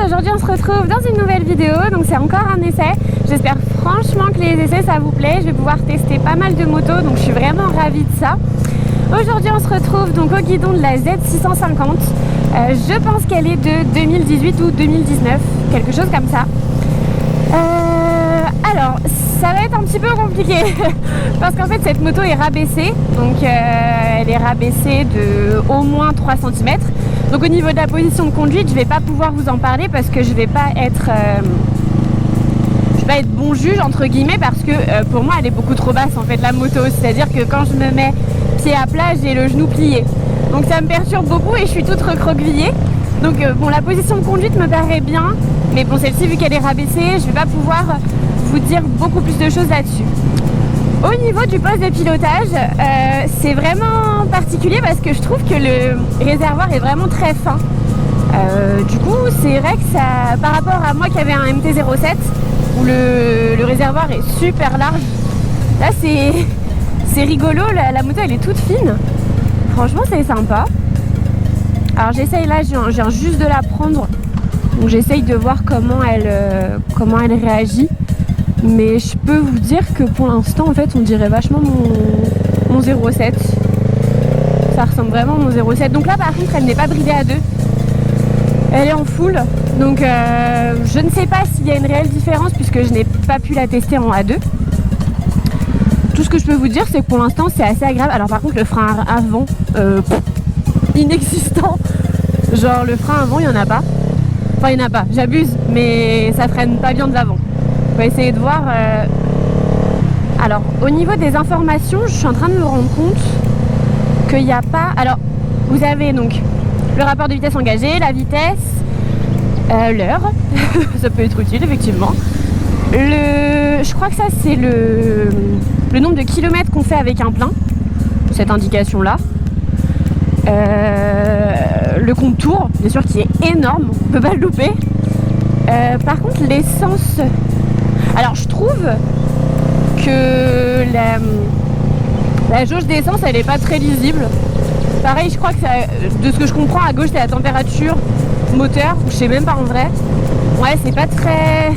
aujourd'hui on se retrouve dans une nouvelle vidéo, donc c'est encore un essai. J'espère franchement que les essais ça vous plaît, je vais pouvoir tester pas mal de motos, donc je suis vraiment ravie de ça. Aujourd'hui on se retrouve donc au guidon de la Z650, je pense qu'elle est de 2018 ou 2019, quelque chose comme ça. Alors ça va être un petit peu compliqué parce qu'en fait cette moto est rabaissée, donc elle est rabaissée de au moins 3 cm. Donc au niveau de la position de conduite, je vais pas pouvoir vous en parler parce que je vais pas être bon juge entre guillemets, parce que pour moi elle est beaucoup trop basse en fait la moto, c'est-à-dire que quand je me mets pied à plat, j'ai le genou plié. Donc ça me perturbe beaucoup et je suis toute recroquevillée. Donc bon, la position de conduite me paraît bien, mais bon, celle-ci vu qu'elle est rabaissée, je vais pas pouvoir vous dire beaucoup plus de choses là-dessus. Au niveau du poste de pilotage, c'est vraiment particulier parce que je trouve que le réservoir est vraiment très fin. Du coup, c'est vrai que ça, par rapport à moi qui avait un MT-07 où le réservoir est super large, là c'est rigolo, la moto elle est toute fine. Franchement, c'est sympa. Alors j'essaye là, je viens juste de la prendre, donc j'essaye de voir comment elle réagit. Mais je peux vous dire que pour l'instant en fait on dirait vachement mon 07. Ça ressemble vraiment à mon 07. Donc là par contre elle n'est pas bridée à 2. Elle est en full. Donc je ne sais pas s'il y a une réelle différence puisque je n'ai pas pu la tester en A2. Tout ce que je peux vous dire c'est que pour l'instant c'est assez agréable. Alors par contre le frein avant inexistant. Genre le frein avant il n'y en a pas. Enfin il n'y en a pas, j'abuse, mais ça freine pas bien de l'avant. On va essayer de voir. Alors au niveau des informations, je suis en train de me rendre compte qu'il n'y a pas. Alors vous avez donc le rapport de vitesse engagé, la vitesse, l'heure, ça peut être utile effectivement. Je crois que ça c'est le nombre de kilomètres qu'on fait avec un plein, cette indication là. Le compte tour, bien sûr, qui est énorme, on peut pas le louper. Par contre l'essence. Alors je trouve que la jauge d'essence elle est pas très lisible. Pareil, je crois que ça, de ce que je comprends à gauche c'est la température moteur, ou je sais même pas en vrai. Ouais, c'est pas très...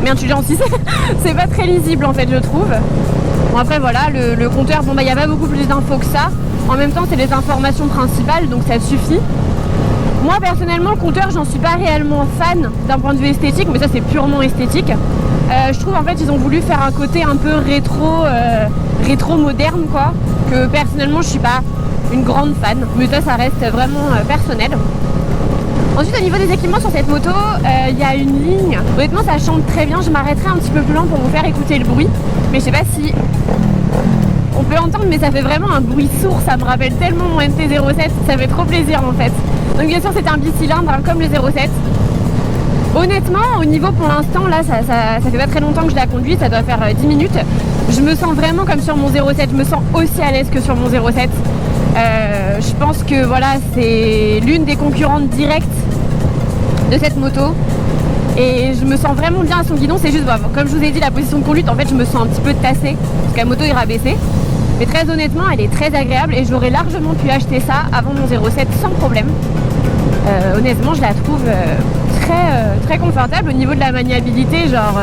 Merde, je suis gentille. C'est pas très lisible en fait, je trouve. Bon après voilà, le compteur, bon bah il n'y a pas beaucoup plus d'infos que ça. En même temps c'est les informations principales, donc ça suffit. Moi personnellement le compteur j'en suis pas réellement fan d'un point de vue esthétique, mais ça c'est purement esthétique. Je trouve en fait ils ont voulu faire un côté un peu rétro moderne quoi, que personnellement je suis pas une grande fan, mais ça reste vraiment personnel. Ensuite au niveau des équipements sur cette moto, il y a une ligne, honnêtement ça chante très bien, je m'arrêterai un petit peu plus loin pour vous faire écouter le bruit, mais je sais pas si on peut entendre, mais ça fait vraiment un bruit sourd, ça me rappelle tellement mon MT-07, ça fait trop plaisir en fait. Donc bien sûr c'est un bicylindre hein, comme le 07. Honnêtement au niveau pour l'instant là ça fait pas très longtemps que je la conduis, ça doit faire 10 minutes. Je me sens vraiment comme sur mon 07, je me sens aussi à l'aise que sur mon 07. Je pense que voilà c'est l'une des concurrentes directes de cette moto. Et je me sens vraiment bien à son guidon, c'est juste, comme je vous ai dit, la position de conduite, en fait je me sens un petit peu tassée, parce que la moto est rabaissée. Mais très honnêtement, elle est très agréable et j'aurais largement pu acheter ça avant mon 07 sans problème. Honnêtement, je la trouve très confortable au niveau de la maniabilité, genre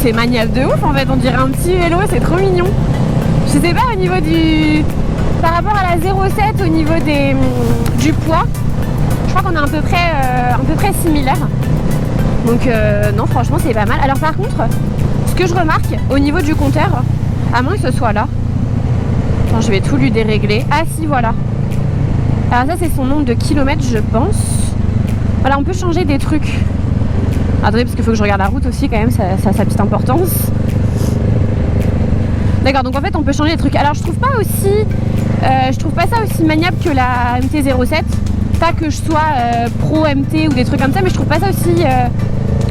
c'est maniable de ouf en fait, on dirait un petit vélo, c'est trop mignon. Je sais pas au niveau par rapport à la 07, au niveau du poids, je crois qu'on est à peu près similaire. Donc non franchement c'est pas mal. Alors par contre, ce que je remarque au niveau du compteur, à moins que ce soit là, attends, je vais tout lui dérégler. Ah si voilà. Alors ça c'est son nombre de kilomètres je pense. Voilà, on peut changer des trucs. Attendez parce qu'il faut que je regarde la route aussi quand même, ça a sa petite importance. D'accord, donc en fait on peut changer des trucs. Alors je trouve pas ça aussi maniable que la MT-07. Pas que je sois pro MT ou des trucs comme ça, mais je trouve pas ça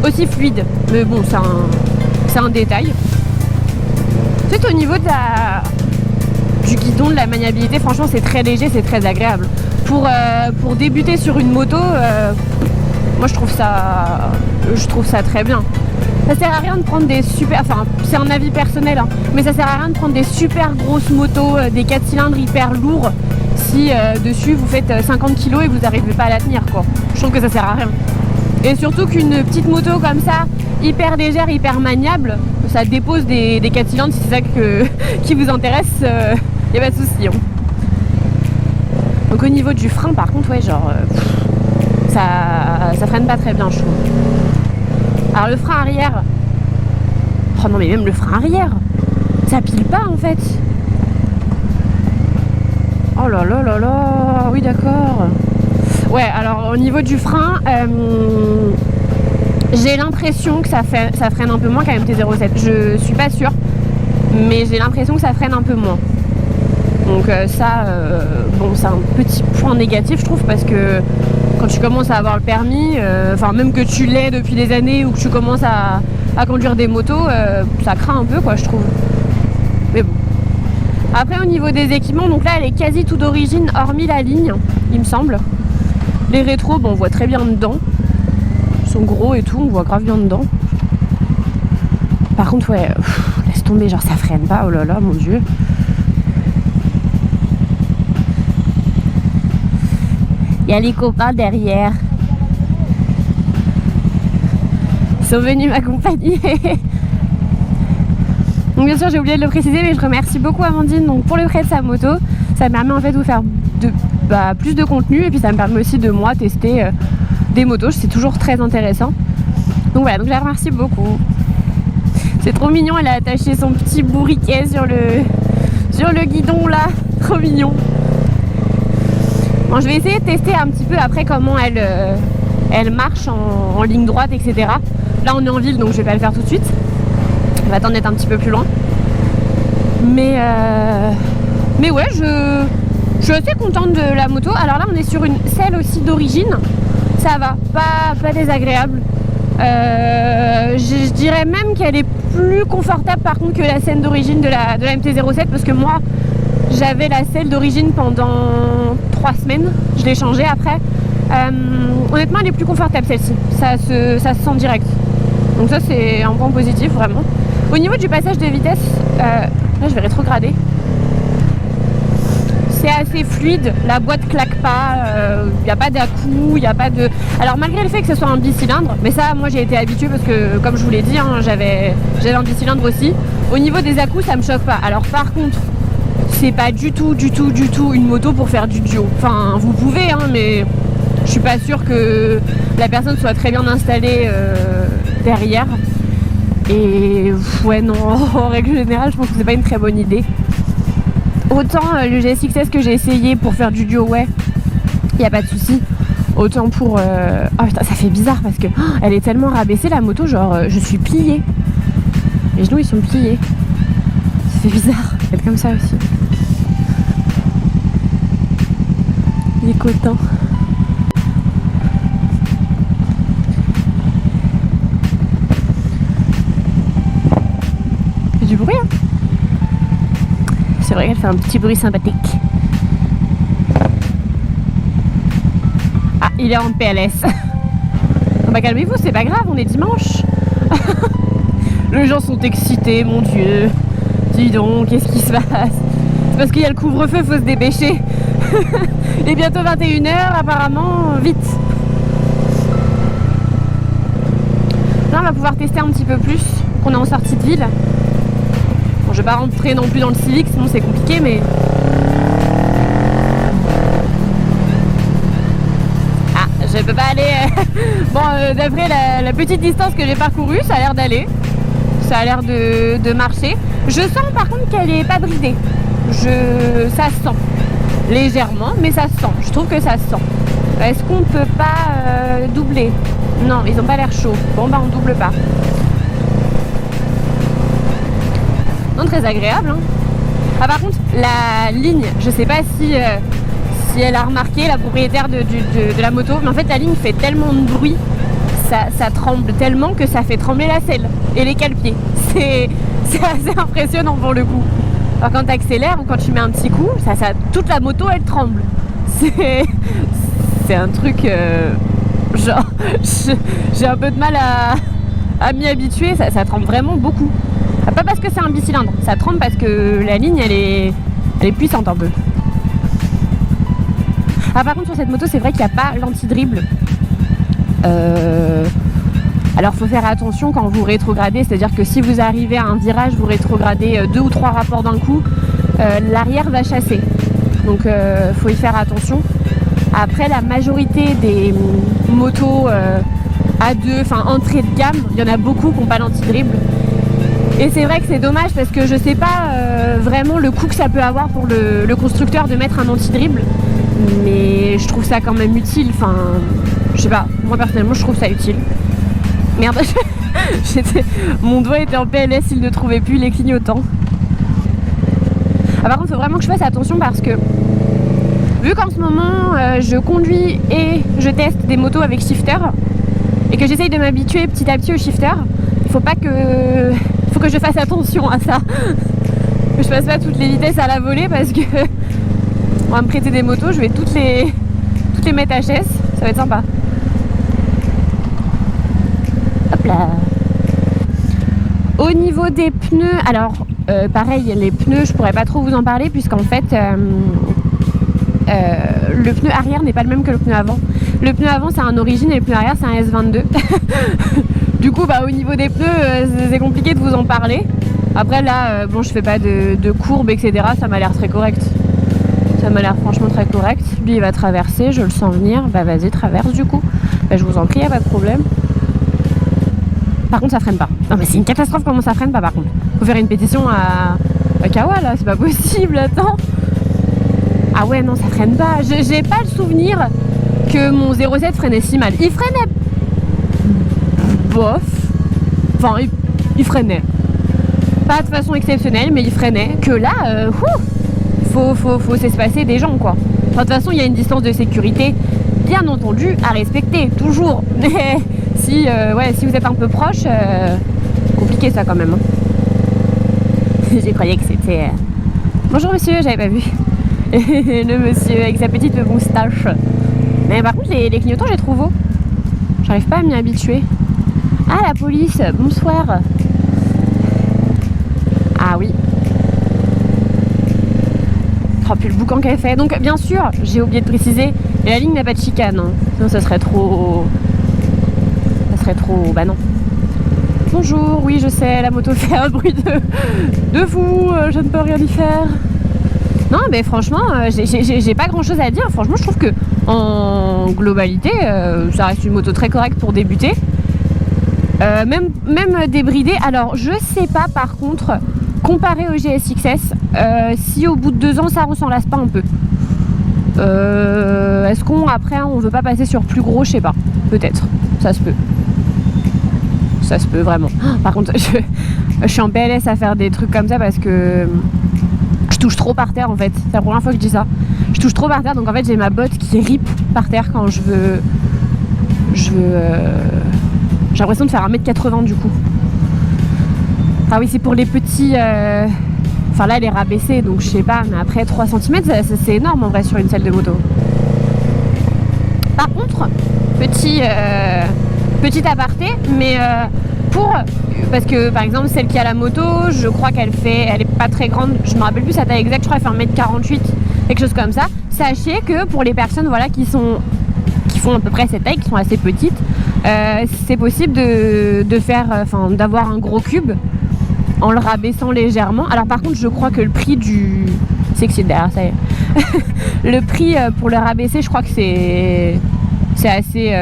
aussi fluide. Mais bon, c'est un détail. Ensuite, au niveau du guidon, de la maniabilité, franchement, c'est très léger, c'est très agréable. Pour débuter sur une moto, moi, je trouve ça très bien. Ça sert à rien de prendre des super... Enfin, c'est un avis personnel, hein, mais ça sert à rien de prendre des super grosses motos, des 4 cylindres hyper lourds, si dessus vous faites 50 kg et que vous n'arrivez pas à la tenir, quoi. Je trouve que ça sert à rien. Et surtout qu'une petite moto comme ça, hyper légère, hyper maniable, ça dépose des 4 cylindres, si c'est ça qui vous intéresse, y a pas de souci. Hein. Donc au niveau du frein, par contre, ouais, genre, ça freine pas très bien, je trouve. Alors le frein arrière, oh non mais même le frein arrière, ça pile pas en fait. Oh là là là là, oui d'accord. Ouais, alors au niveau du frein, j'ai l'impression que ça freine un peu moins qu'un MT-07. Je suis pas sûre, mais j'ai l'impression que ça freine un peu moins. Donc bon, c'est un petit point négatif, je trouve, parce que quand tu commences à avoir le permis, enfin même que tu l'aies depuis des années ou que tu commences à conduire des motos, ça craint un peu, quoi, je trouve. Mais bon. Après, au niveau des équipements, donc là, elle est quasi tout d'origine, hormis la ligne, il me semble. Les rétros, bon, on voit très bien dedans. Ils sont gros et tout, on voit grave bien dedans. Par contre, ouais, laisse tomber, genre ça freine pas, oh là là, mon dieu. Il y a les copains derrière. Ils sont venus m'accompagner. Donc bien sûr, j'ai oublié de le préciser, mais je remercie beaucoup Amandine donc, pour le prêt de sa moto. Ça me permet en fait de vous faire plus de contenu et puis ça me permet aussi de moi tester des motos. C'est toujours très intéressant. Donc voilà, donc je la remercie beaucoup. C'est trop mignon, elle a attaché son petit bourriquet sur le guidon là. Trop mignon. Bon, je vais essayer de tester un petit peu après comment elle marche en ligne droite, etc. Là on est en ville donc je vais pas le faire tout de suite. On va attendre d'être un petit peu plus loin. Mais ouais, je suis assez contente de la moto. Alors là on est sur une selle aussi d'origine. Ça va, pas désagréable. Je dirais même qu'elle est plus confortable par contre que la selle d'origine de la MT-07 parce que moi j'avais la selle d'origine pendant 3 semaines, je l'ai changée après. Honnêtement elle est plus confortable celle-ci, ça se sent direct. Donc ça c'est un point positif vraiment. Au niveau du passage de vitesse, là je vais rétrograder. C'est assez fluide, la boîte claque pas, il n'y a pas d'à-coups, il n'y a pas de... Alors malgré le fait que ce soit un bicylindre, mais ça moi j'ai été habituée parce que comme je vous l'ai dit, hein, j'avais un bicylindre aussi. Au niveau des à-coups ça me choque pas. Alors par contre, c'est pas du tout une moto pour faire du duo. Enfin vous pouvez hein, mais je suis pas sûre que la personne soit très bien installée derrière. Et ouais non, en règle générale je pense que c'est pas une très bonne idée. Autant le GSX-S que j'ai essayé pour faire du duo, ouais, il n'y a pas de souci. Autant pour... Oh putain, ça fait bizarre parce que elle est tellement rabaissée la moto, genre je suis pliée. Les genoux ils sont pliés. Ça fait bizarre, être comme ça aussi. Il est coton. Il y a du bruit hein. C'est vrai qu'elle fait un petit bruit sympathique. Ah, il est en PLS. Bah calmez-vous, c'est pas grave, on est dimanche. Les gens sont excités, mon dieu. Dis donc, qu'est-ce qui se passe? C'est parce qu'il y a le couvre-feu, faut se dépêcher. Et bientôt 21h, apparemment, vite. Là, on va pouvoir tester un petit peu plus qu'on est en sortie de ville. Bon, je vais pas rentrer non plus dans le Civic, sinon c'est compliqué, mais... Ah, je peux pas aller... Bon, d'après la petite distance que j'ai parcourue, ça a l'air d'aller. Ça a l'air de marcher. Je sens par contre qu'elle est pas bridée. Ça se sent. Légèrement, mais ça se sent. Je trouve que ça se sent. Est-ce qu'on peut pas doubler? Non, ils ont pas l'air chauds. Bon, bah on double pas. Non, très agréable hein. Ah par contre la ligne, je sais pas si elle a remarqué, la propriétaire de la moto, mais en fait la ligne fait tellement de bruit, ça tremble tellement que ça fait trembler la selle et les cale-pieds. C'est assez impressionnant pour le coup. Alors quand tu accélères ou quand tu mets un petit coup, toute la moto elle tremble. C'est un truc genre j'ai un peu de mal à m'y habituer, ça tremble vraiment beaucoup. Pas parce que c'est un bicylindre, ça tremble parce que la ligne elle est puissante un peu. Ah par contre sur cette moto c'est vrai qu'il n'y a pas l'anti-dribble. Alors faut faire attention quand vous rétrogradez, c'est-à-dire que si vous arrivez à un virage, vous rétrogradez 2 ou 3 rapports d'un coup, l'arrière va chasser. Donc faut y faire attention. Après, la majorité des motos A2, enfin entrée de gamme, il y en a beaucoup qui n'ont pas l'anti-dribble. Et c'est vrai que c'est dommage parce que je sais pas vraiment le coût que ça peut avoir pour le constructeur de mettre un anti-dribble. Mais je trouve ça quand même utile. Enfin, je sais pas, moi personnellement je trouve ça utile. Merde, mon doigt était en PLS, il ne trouvait plus les clignotants. Ah, par contre, il faut vraiment que je fasse attention parce que vu qu'en ce moment je conduis et je teste des motos avec shifter et que j'essaye de m'habituer petit à petit au shifter, il faut que je fasse attention à ça. Que je fasse pas toutes les vitesses à la volée parce que on va me prêter des motos, je vais toutes les mettre HS, ça va être sympa. Hop là. Au niveau des pneus, alors pareil, les pneus, je pourrais pas trop vous en parler puisqu'en fait le pneu arrière n'est pas le même que le pneu avant. Le pneu avant c'est un origine et le pneu arrière c'est un S22. Du coup au niveau des pneus c'est compliqué de vous en parler. Après là bon, je fais pas de courbes etc, ça m'a l'air très correct. Ça m'a l'air franchement très correct. Lui il va traverser, je le sens venir. Bah vas-y, traverse du coup. Bah, je vous en prie, y a pas de problème. Par contre ça freine pas. Non mais c'est une catastrophe comment ça freine pas par contre. Faut faire une pétition à Kawa là, c'est pas possible, attends. Ah ouais non ça freine pas. J'ai pas le souvenir que mon 07 freinait si mal. Il freinait bof. Enfin il freinait. Pas de façon exceptionnelle mais il freinait. Que là, faut s'espacer des gens quoi. Enfin, de toute façon il y a une distance de sécurité bien entendu à respecter toujours. Mais si vous êtes un peu proche, compliqué ça quand même. Hein. J'ai croyé que c'était... Bonjour monsieur, j'avais pas vu. Le monsieur avec sa petite moustache. Mais par contre les clignotants je les trouve hauts. J'arrive pas à m'y habituer. Ah la police, bonsoir. Ah oui. Oh puis le boucan qu'elle fait. Donc bien sûr, j'ai oublié de préciser, mais la ligne n'a pas de chicane. Hein. Sinon ça serait trop... Bah non. Bonjour, oui je sais, la moto fait un bruit de fou, je ne peux rien y faire. Non mais franchement, j'ai pas grand chose à dire. Franchement je trouve que en globalité, ça reste une moto très correcte pour débuter. Même débridée. Alors je sais pas par contre, comparé au GSX-S, si au bout de 2 ans ça s'enlace pas un peu. Est-ce qu'après on veut pas passer sur plus gros, je sais pas. Peut-être, ça se peut. Ça se peut vraiment. Par contre, je suis en PLS à faire des trucs comme ça parce que je touche trop par terre en fait. C'est la première fois que je dis ça. Je touche trop par terre donc en fait j'ai ma botte qui rip par terre quand je veux... J'ai l'impression de faire 1m80 du coup. Ah oui, c'est pour les petits... Enfin là elle est rabaissée donc je sais pas, mais après 3 cm c'est énorme en vrai sur une selle de moto. Par contre, petit aparté, mais parce que par exemple celle qui a la moto, je crois elle est pas très grande, je me rappelle plus sa taille exacte, je crois qu'elle fait 1m48, quelque chose comme ça. Sachez que pour les personnes qui font à peu près cette taille, qui sont assez petites, c'est possible de faire, d'avoir un gros cube en le rabaissant légèrement. Alors par contre je crois que le prix du... C'est que c'est derrière, ça y est. Le prix pour le rabaisser, je crois que c'est assez...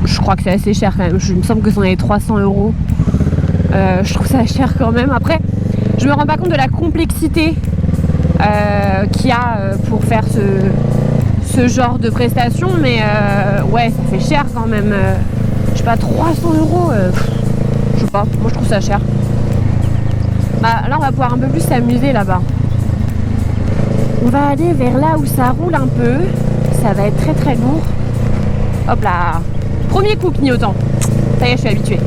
Je crois que c'est assez cher quand même. Il me semble que c'en est 300 €. Je trouve ça cher quand même. Après, je me rends pas compte de la complexité qu'il y a pour faire ce genre de prestation. Mais ouais, ça fait cher quand même. Je sais pas, 300 €. Je sais pas, moi je trouve ça cher. Bah, là, on va pouvoir un peu plus s'amuser là-bas. On va aller vers là où ça roule un peu. Ça va être très très lourd. Hop là. Premier coup clignotant. Ça y est, je suis habituée.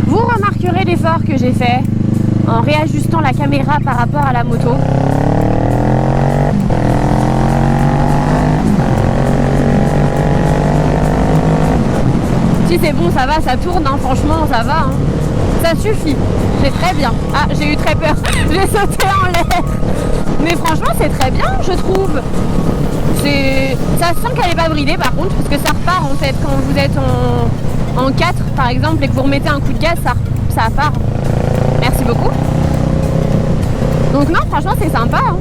Vous remarquerez l'effort que j'ai fait en réajustant la caméra par rapport à la moto. Si c'est bon, ça va, ça tourne, hein, franchement, ça va. Hein. Ça suffit, c'est très bien. Ah, j'ai eu très peur, j'ai sauté en l'air. Mais franchement, sent qu'elle est pas bridée par contre, parce que ça repart en fait quand vous êtes en 4 par exemple et que vous remettez un coup de gaz, ça part. Merci beaucoup. Donc non, franchement c'est sympa, hein.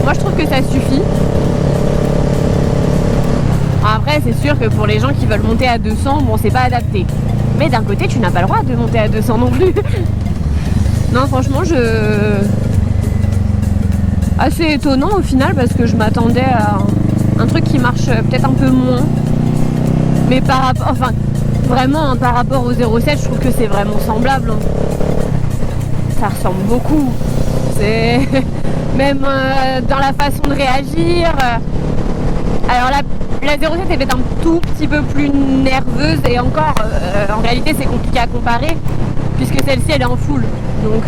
Moi je trouve que ça suffit. Après c'est sûr que pour les gens qui veulent monter à 200, bon c'est pas adapté. Mais d'un côté tu n'as pas le droit de monter à 200 non plus. Non franchement assez étonnant au final parce que je m'attendais à un truc qui marche peut-être un peu moins. Mais par rapport, enfin vraiment par rapport au 0,7 je trouve que c'est vraiment semblable. Ça ressemble beaucoup. C'est même dans la façon de réagir. Alors la 0,7 est peut-être un tout petit peu plus nerveuse et encore en réalité c'est compliqué à comparer puisque celle-ci elle est en full. Donc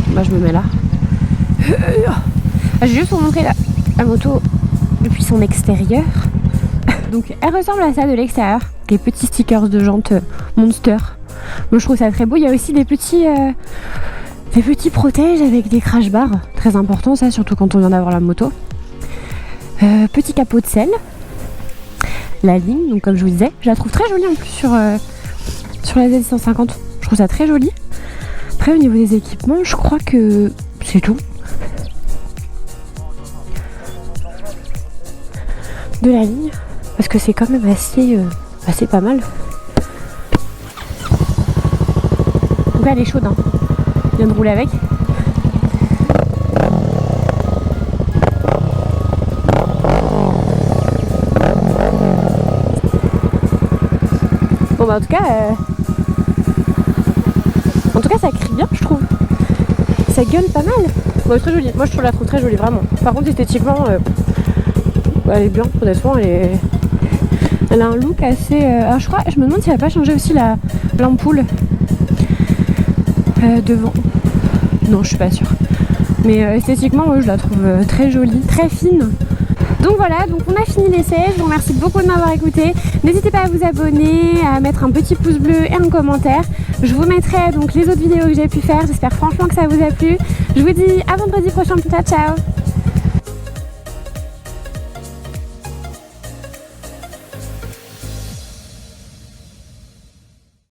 bah, je me mets là. Je vais juste vous montrer la moto depuis son extérieur. Donc elle ressemble à ça de l'extérieur. Des petits stickers de jantes Monster. Moi je trouve ça très beau. Il y a aussi des petits protèges avec des crash bars. Très important ça, surtout quand on vient d'avoir la moto. Petit capot de selle. La ligne, donc comme je vous disais, je la trouve très jolie en plus sur la Z150. Je trouve ça très joli. Après au niveau des équipements, je crois que c'est tout. De la ligne, parce que c'est quand même assez pas mal. Donc là elle est chaude, hein. Je viens de rouler avec. Bon bah en tout cas ça crie bien je trouve. Ça gueule pas mal. Bon, très jolie. Moi je la trouve très jolie vraiment. Par contre esthétiquement elle est bien, honnêtement elle a un look assez... Alors je me demande si elle n'a pas changé aussi l'ampoule devant. Non je suis pas sûre. Mais esthétiquement je la trouve très jolie, très fine. Donc voilà, donc on a fini l'essai. Je vous remercie beaucoup de m'avoir écouté. N'hésitez pas à vous abonner, à mettre un petit pouce bleu et un commentaire. Je vous mettrai donc les autres vidéos que j'ai pu faire. J'espère franchement que ça vous a plu. Je vous dis à vendredi prochain. Ciao ciao.